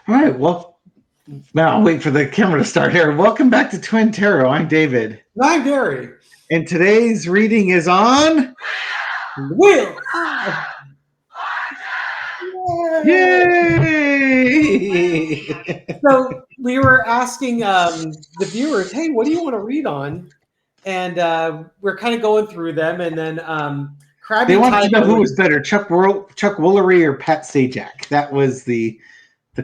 All right. Well, now I'll wait for the camera to start here. Welcome back to Twin Tarot. I'm David. I'm Gary. And today's reading is on Will. Yay! So we were asking the viewers, hey, what do you want to read on? And we're kind of going through them. And then Krabby They wanted to know who Tiger. was better, Chuck Woolery or Pat Sajak. That was the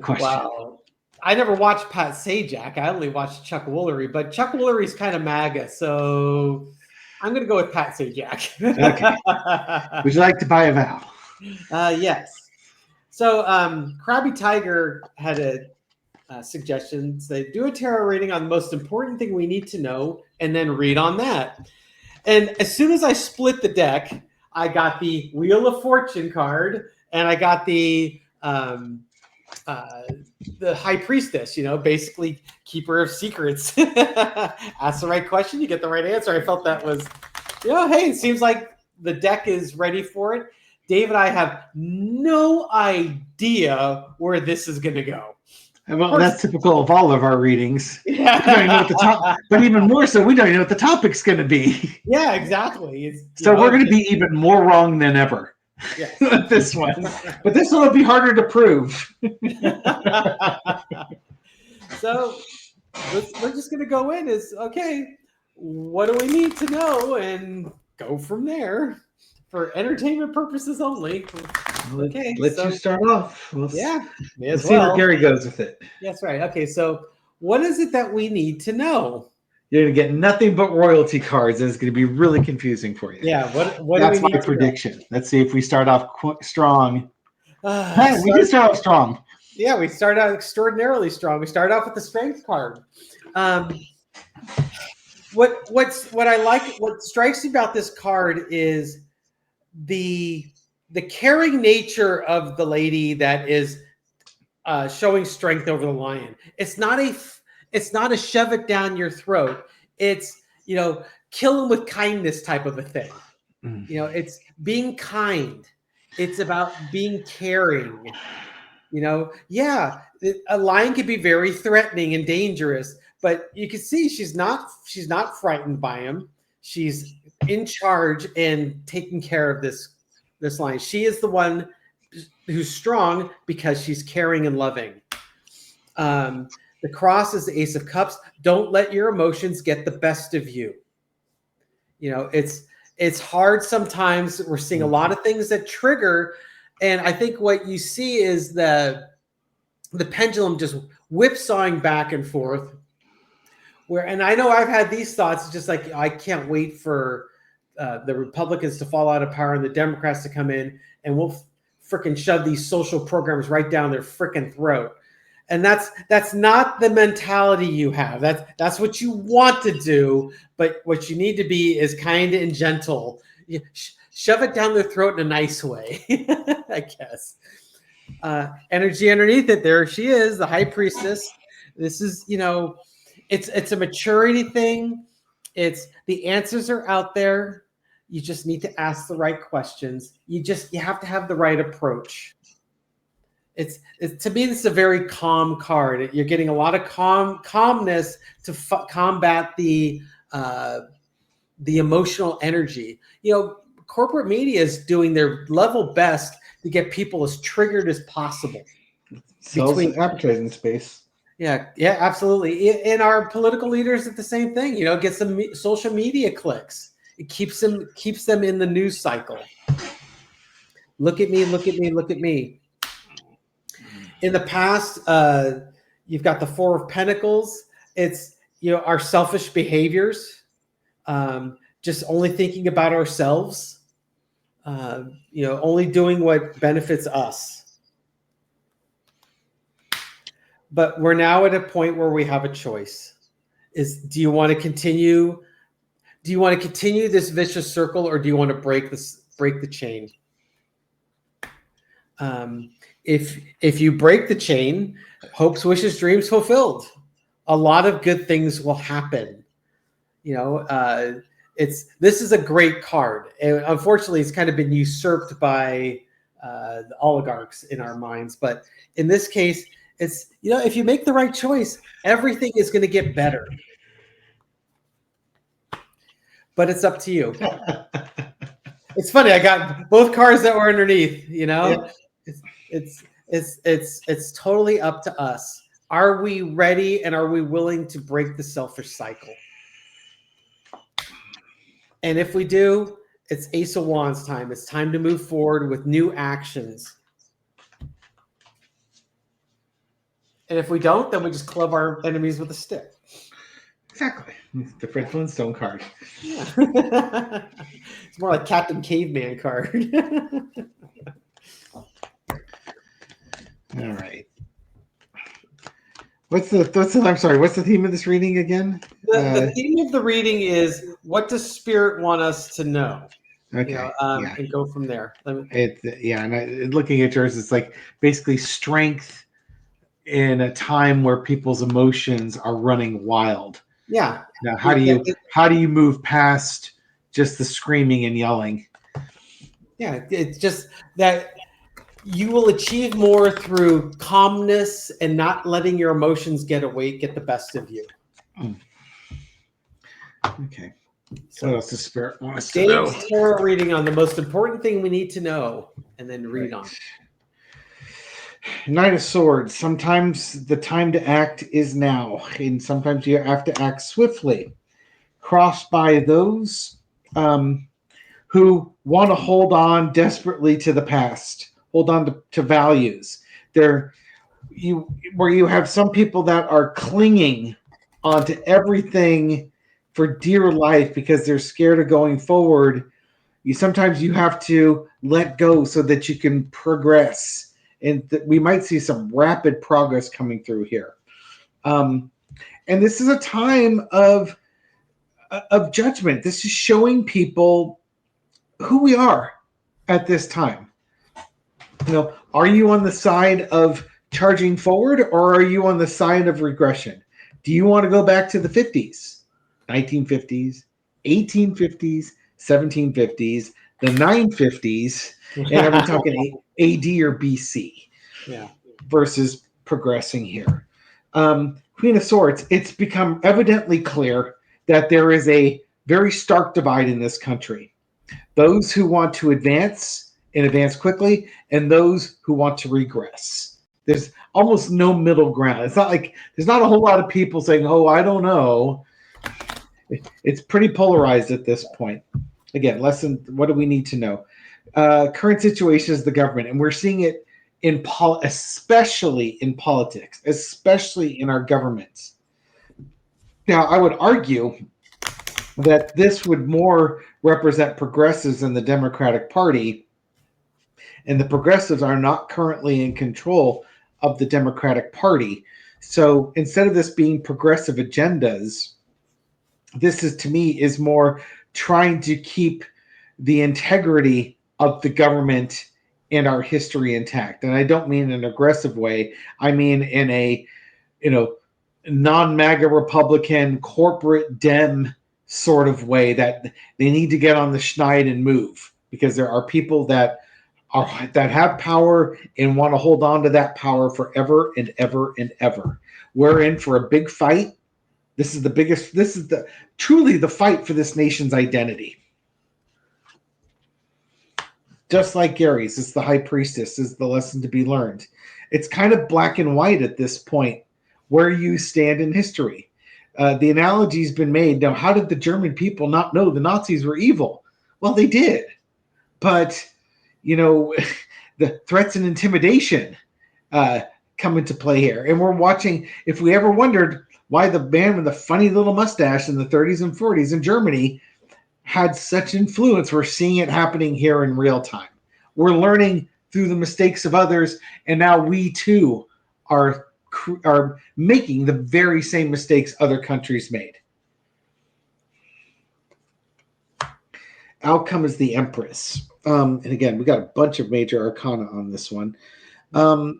question. Wow. I never watched Pat Sajak. I only watched Chuck Woolery, but Chuck Woolery's kind of MAGA, so I'm going to go with Pat Sajak. Okay. Would you like to buy a vow? Yes. So Krabby Tiger had a suggestion. Say, do a tarot reading on the most important thing we need to know, and then read on that. And as soon as I split the deck, I got the Wheel of Fortune card, and I got the High Priestess, basically keeper of secrets. Ask the right question, you get the right answer. I felt that was, hey, it seems like the deck is ready for it. Dave and I have no idea where this is going to go. Well, that's typical of all of our readings. Yeah. We don't know what the top, but even more so, we don't even know what the topic's going to be. Yeah, exactly. So we're going to be even more wrong than ever. Yes. With this one, but this one will be harder to prove. So we're just going to go in as, okay, what do we need to know, and go from there for entertainment purposes only. Okay, let's you start off. Let's see where Gary goes with it. That's right. Okay, so what is it that we need to know? You're going to get nothing but royalty cards, and it's going to be really confusing for you. Yeah, what that's do we need my prediction. Let's see if we start off strong. We did start off strong. Yeah, we start out extraordinarily strong. We start off with the strength card. What I like, what strikes me about this card is the caring nature of the lady that is showing strength over the lion. It's not a shove it down your throat. It's, kill him with kindness type of a thing. It's being kind. It's about being caring. A lion can be very threatening and dangerous, but you can see she's not frightened by him. She's in charge and taking care of this lion. She is the one who's strong because she's caring and loving. The cross is the Ace of Cups. Don't let your emotions get the best of you. It's hard sometimes. We're seeing a lot of things that trigger, and I think what you see is the pendulum just whipsawing back and forth. And I know I've had these thoughts, just like I can't wait for the Republicans to fall out of power and the Democrats to come in, and we'll freaking shove these social programs right down their freaking throat. And that's not the mentality you have. That's what you want to do, but what you need to be is kind and gentle. Shove it down their throat in a nice way, I guess. Energy underneath it, there she is, the High Priestess. This is, it's a maturity thing. It's the answers are out there. You just need to ask the right questions. You have to have the right approach. It's to me, this is a very calm card. You're getting a lot of calmness to combat the emotional energy. Corporate media is doing their level best to get people as triggered as possible. Sells advertising space. Yeah, absolutely. And our political leaders at the same thing. Get some social media clicks. It keeps them in the news cycle. Look at me, look at me, look at me. In the past, you've got the Four of Pentacles. It's, our selfish behaviors, just only thinking about ourselves, only doing what benefits us. But we're now at a point where we have a choice. Do you want to continue this vicious circle, or do you want to break the chain? If you break the chain, hopes, wishes, dreams fulfilled. A lot of good things will happen. This is a great card. And unfortunately, it's kind of been usurped by the oligarchs in our minds. But in this case, It's, if you make the right choice, everything is going to get better. But it's up to you. It's funny. I got both cards that were underneath. Yeah. It's totally up to us. Are we ready, and are we willing to break the selfish cycle? And if we do, it's Ace of Wands time. It's time to move forward with new actions. And if we don't, then we just club our enemies with a stick. Exactly. The Fred Flintstone card. Yeah. It's more like Captain Caveman card. All right. What's the theme of this reading again? The theme of the reading is, what does Spirit want us to know? Okay. And go from there. Looking at yours, it's like basically strength in a time where people's emotions are running wild. Yeah. Now, how do you move past just the screaming and yelling? Yeah, it's just that you will achieve more through calmness and not letting your emotions get the best of you. Okay. So what else does Spirit want us to Dave's know? tarot reading on the most important thing we need to know, and then read on. Knight of Swords. Sometimes the time to act is now, and sometimes you have to act swiftly. Crossed by those who want to hold on desperately to the past, hold on to values. Where you have some people that are clinging onto everything for dear life because they're scared of going forward. Sometimes you have to let go so that you can progress, and we might see some rapid progress coming through here. And this is a time of judgment. This is showing people who we are at this time. Are you on the side of charging forward, or are you on the side of regression? Do you want to go back to the 50s, 1950s, 1850s, 1750s, the 950s, and are we talking AD or BC? Yeah. Versus progressing here. Queen of Swords, it's become evidently clear that there is a very stark divide in this country. Those who want to advance and advance quickly, and those who want to regress. There's almost no middle ground. It's not like there's not a whole lot of people saying, "Oh, I don't know." It's pretty polarized at this point. Again, what do we need to know? Current situation is the government, and we're seeing it especially in politics, especially in our governments. Now, I would argue that this would more represent progressives in the Democratic Party, and the progressives are not currently in control of the Democratic Party. So instead of this being progressive agendas, this to me is more trying to keep the integrity of the government and our history intact. And I don't mean in an aggressive way. I mean in a, non-MAGA Republican corporate Dem sort of way, that they need to get on the schneid and move, because there are people that have power and want to hold on to that power forever and ever and ever. We're in for a big fight. This is truly the fight for this nation's identity. Just like Gary's, it's the high priestess, is the lesson to be learned. It's kind of black and white at this point, where you stand in history. The analogy's been made. Now, how did the German people not know the Nazis were evil? Well, they did. But, the threats and intimidation come into play here. And we're watching, if we ever wondered why the man with the funny little mustache in the 30s and 40s in Germany had such influence, we're seeing it happening here in real time. We're learning through the mistakes of others, and now we too are making the very same mistakes other countries made. Outcome is the Empress. And again, we got a bunch of major arcana on this one. I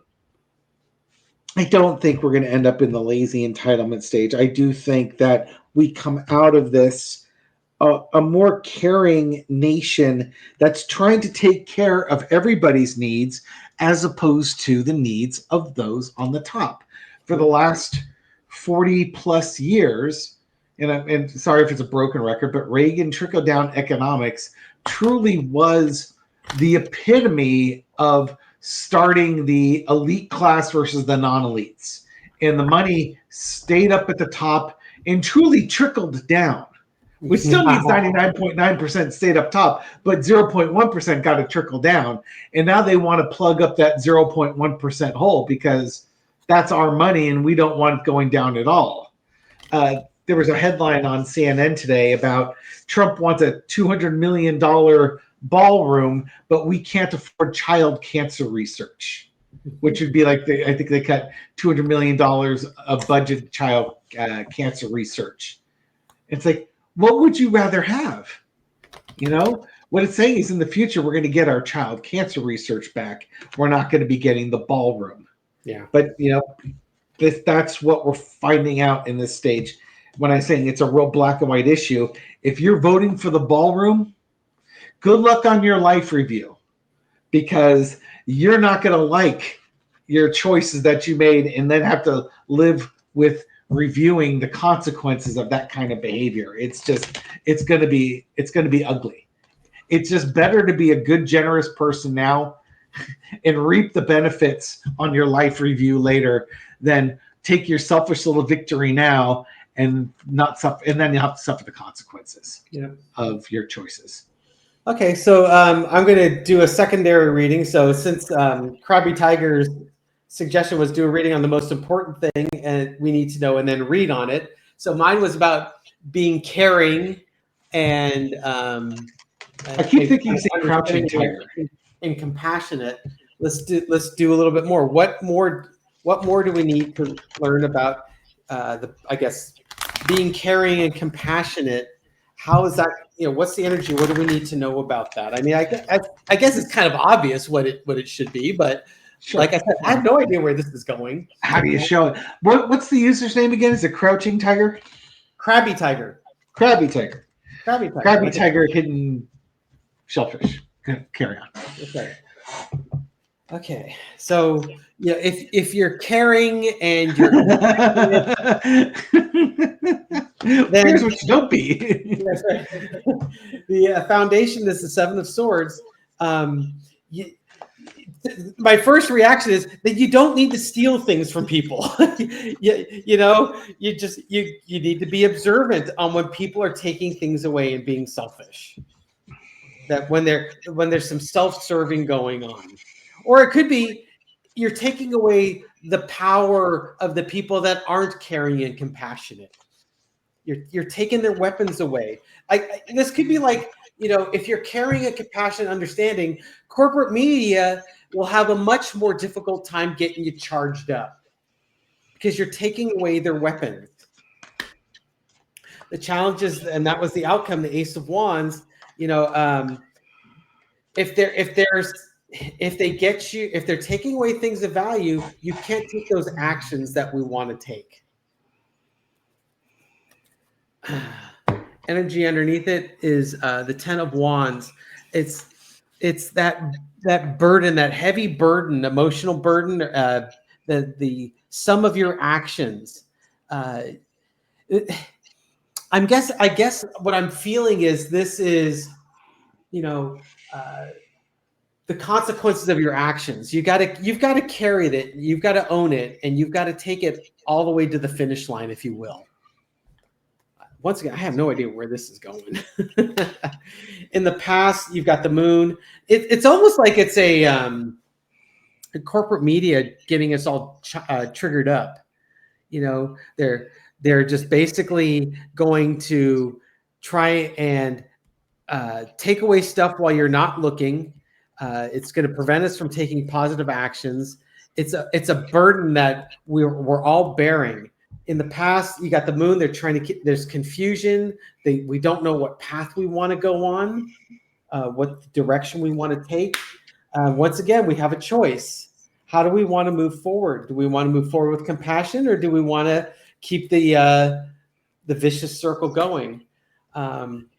don't think we're going to end up in the lazy entitlement stage. I do think that we come out of this a more caring nation that's trying to take care of everybody's needs as opposed to the needs of those on the top. For the last 40 plus years, and sorry if it's a broken record, but Reagan trickle down economics truly was the epitome of starting the elite class versus the non-elites. And the money stayed up at the top and truly trickled down, which still means 99.9% stayed up top, but 0.1% got to trickle down. And now they want to plug up that 0.1% hole because that's our money and we don't want it going down at all. There was a headline on CNN today about Trump wants a $200 million ballroom, but we can't afford child cancer research, which would be like, I think they cut $200 million of budget child cancer research. It's like, what would you rather have? You know, what it's saying is in the future, we're going to get our child cancer research back. We're not going to be getting the ballroom. Yeah. But, you know, that's what we're finding out in this stage. When I'm saying it's a real black and white issue, if you're voting for the ballroom, good luck on your life review, because you're not going to like your choices that you made and then have to live with reviewing the consequences of that kind of behavior. It's going to be ugly. It's just better to be a good, generous person now and reap the benefits on your life review later than take your selfish little victory now and not suffer, and then you have to suffer the consequences of your choices. Okay, so I'm going to do a secondary reading. So since Krabby Tiger's suggestion was do a reading on the most important thing and we need to know, and then read on it. So mine was about being caring and I keep thinking you say crouching tiger and compassionate. Let's do a little bit more. What more do we need to learn about being caring and compassionate? How is that, what's the energy? What do we need to know about that? I mean, I guess it's kind of obvious what it should be, but sure. Like I said, I have no idea where this is going. How do you show it? What's the user's name again? Is it Crouching Tiger? Krabby Tiger. Krabby Tiger. Krabby Tiger. Krabby Tiger, hidden shellfish. Carry on. Okay. So if you're caring and you're then here's what you don't be. The foundation is the Seven of Swords. My first reaction is that you don't need to steal things from people. you need to be observant on when people are taking things away and being selfish. That when there's some self-serving going on, or it could be you're taking away the power of the people that aren't caring and compassionate. You're taking their weapons away. This could be like, if you're carrying a compassionate understanding, corporate media will have a much more difficult time getting you charged up because you're taking away their weapons. The challenge is, and that was the outcome, the Ace of Wands, if they're taking away things of value, you can't take those actions that we want to take. Energy underneath it is the Ten of Wands. It's that burden, that heavy burden, emotional burden, the sum of your actions. I guess what I'm feeling is this is, the consequences of your actions. You've got to carry it. You've got to own it, and you've got to take it all the way to the finish line, if you will. Once again, I have no idea where this is going. In the past, you've got the moon. It's almost like it's a corporate media getting us all triggered up. They're just basically going to try and take away stuff while you're not looking. It's going to prevent us from taking positive actions. It's a burden that we're all bearing. In the past, you got the moon. They're trying to. There's confusion. We don't know what path we want to go on, what direction we want to take. Once again, we have a choice. How do we want to move forward? Do we want to move forward with compassion, or do we want to keep the vicious circle going?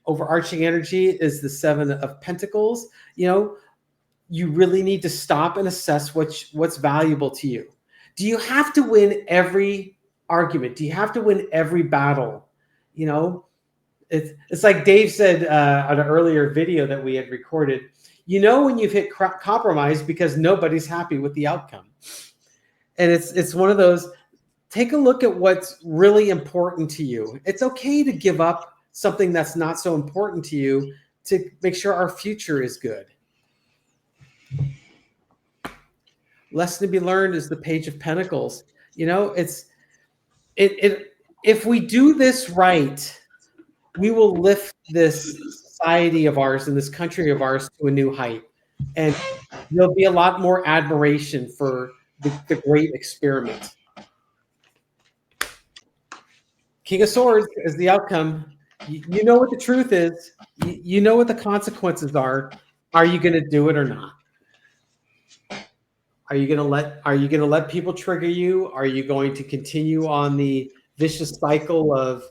Overarching energy is the Seven of Pentacles. you really need to stop and assess what's valuable to you. Do you have to win every argument? Do you have to win every battle? You know, it's like Dave said on an earlier video that we had recorded. You know when you've hit compromise because nobody's happy with the outcome. And it's one of those, take a look at what's really important to you. It's okay to give up something that's not so important to you to make sure our future is good. Lesson to be learned is the Page of Pentacles. You know, if we do this right, we will lift this society of ours and this country of ours to a new height. And there'll be a lot more admiration for the great experiment. King of Swords is the outcome. You know what the truth is. You know what the consequences are. Are you going to do it or not? Are you going to let people trigger you? Are you going to continue on the vicious cycle of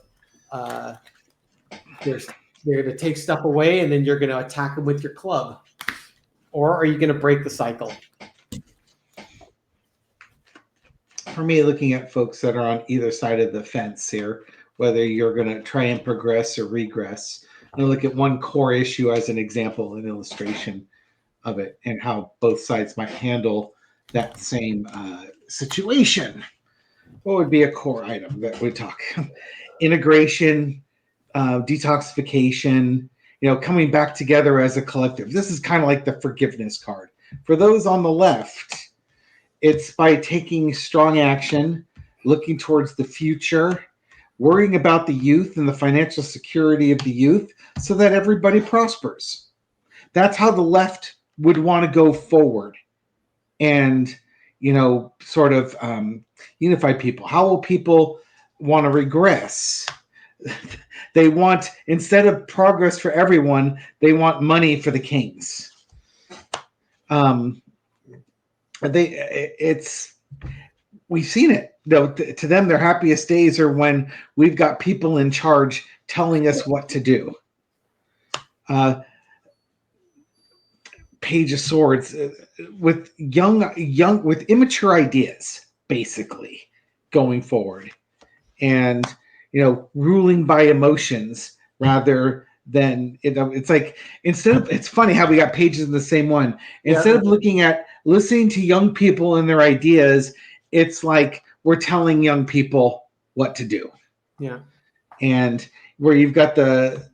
they're going to take stuff away and then you're going to attack them with your club? Or are you going to break the cycle? For me, looking at folks that are on either side of the fence here, whether you're going to try and progress or regress, I'm going to look at one core issue as an example, an illustration of it, and how both sides might handle that same situation. What would be a core item that we talk? Integration, detoxification, coming back together as a collective. This is kind of like the forgiveness card. For those on the left, it's by taking strong action, looking towards the future, worrying about the youth and the financial security of the youth so that everybody prospers. That's how the left would want to go forward and, sort of unify people. How will people want to regress? They want, instead of progress for everyone, they want money for the kings. We've seen it. To them, their happiest days are when we've got people in charge telling us what to do. Page of Swords, with with immature ideas, basically going forward, and ruling by emotions rather than it's like, it's funny how we got pages in the same one. Instead of listening to young people and their ideas, it's like we're telling young people what to do. Yeah. And where you've got the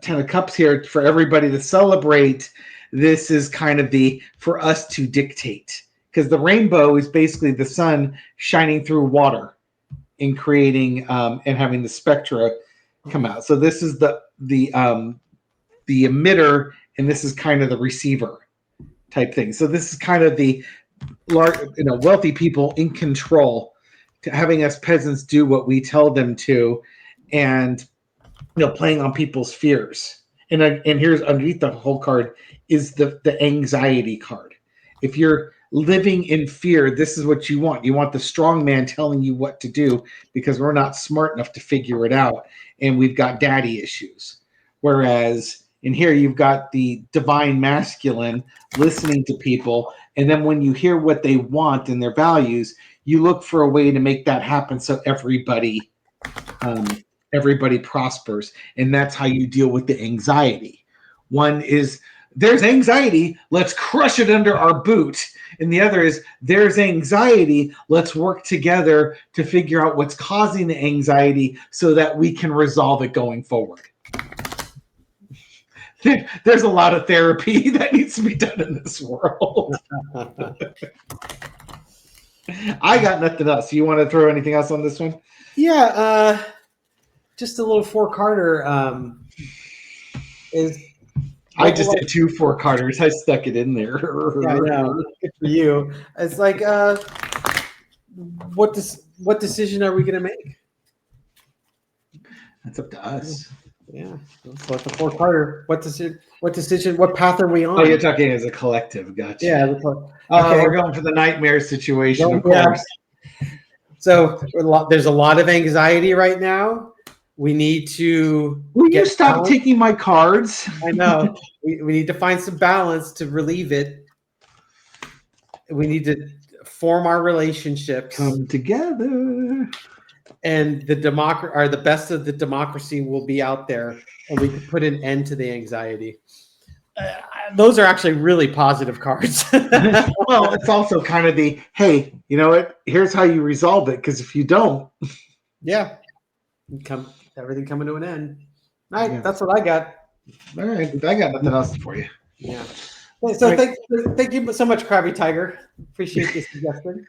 Ten of Cups here for everybody to celebrate, this is kind of for us to dictate, because the rainbow is basically the sun shining through water and creating and having the spectra come out. So this is the emitter, and this is kind of the receiver type thing. So this is kind of the large, wealthy people in control, to having us peasants do what we tell them to, and playing on people's fears. And here's underneath the whole card is the anxiety card. If you're living in fear, this is what you want. You want the strong man telling you what to do, because we're not smart enough to figure it out, and we've got daddy issues. Whereas in here, you've got the divine masculine listening to people, and then when you hear what they want and their values, you look for a way to make that happen so everybody prospers. And that's how you deal with the anxiety. One is, there's anxiety, let's crush it under our boot. And the other is, there's anxiety, let's work together to figure out what's causing the anxiety so that we can resolve it going forward. There's a lot of therapy that needs to be done in this world. I got nothing else. You want to throw anything else on this one? Yeah, just a little four-carder is. I just did 2 4-carders. I stuck it in there. Yeah, I know. Good for you. It's like, what decision are we going to make? That's up to us. Yeah. So it's a 4-carder. What decision? What path are we on? Oh, you're talking as a collective. Gotcha. Yeah. Okay. We're going for the nightmare situation, of course. So there's a lot of anxiety right now. We need to. Will you stop taking my cards? I know. We need to find some balance to relieve it. We need to form our relationships. Come together. And the best of the democracy will be out there, and we can put an end to the anxiety. Those are actually really positive cards. Well, it's also kind of the, hey, you know what? Here's how you resolve it. Because if you don't, yeah, everything coming to an end. All right, Yeah. that's what I got. All right, I got nothing else for you. Yeah. So thank you so much, Krabby Tiger. Appreciate the suggestion.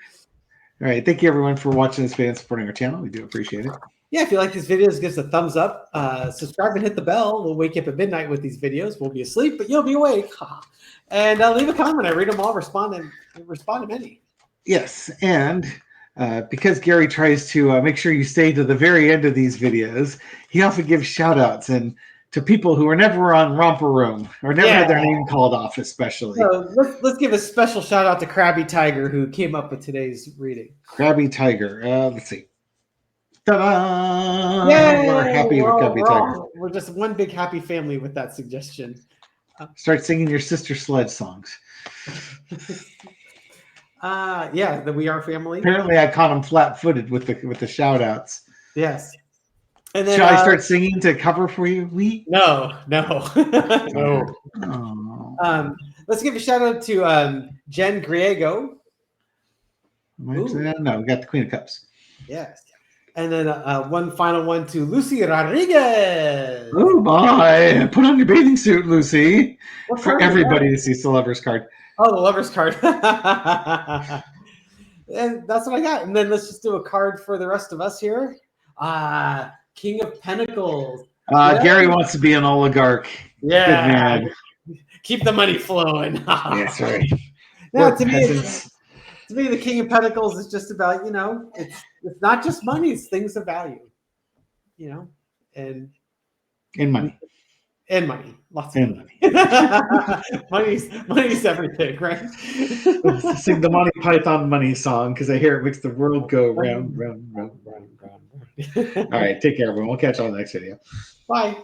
All right, thank you everyone for watching this video and supporting our channel. We do appreciate it. Yeah, if you like these videos, give us a thumbs up. Subscribe and hit the bell. We'll wake you up at midnight with these videos. We'll be asleep, but you'll be awake. And leave a comment. I read them all. Respond to many. Yes, and because Gary tries to make sure you stay to the very end of these videos, he also gives shout outs and to people who are never on Romper Room or never had their name called off, especially. So let's give a special shout out to Krabby Tiger, who came up with today's reading. Krabby Tiger. Let's see. Ta-da! Yay! We're happy with Krabby Tiger. We're just one big happy family with that suggestion. Start singing your Sister Sledge songs. Yeah, the We Are Family. Apparently, I caught him flat-footed with the shout-outs. Yes. And then, shall I start singing to cover for you? No. No. Oh. Let's give a shout out to Jen Griego. No, we got the Queen of Cups. Yes. And then one final one to Lucy Rodriguez. Oh my! Put on your bathing suit, Lucy. For everybody to see the Lover's card. Oh, the Lover's card. And that's what I got. And then let's just do a card for the rest of us here. King of Pentacles. Gary wants to be an oligarch. Yeah. Good man. Keep the money flowing. That's right. No, to me, the King of Pentacles is just about, it's not just money, it's things of value. And money. And money. Lots of money. Money's everything, right? Sing the Monty Python money song because I hear it makes the world go round, round, round, round, round. All right, take care, everyone. We'll catch you on the next video. Bye.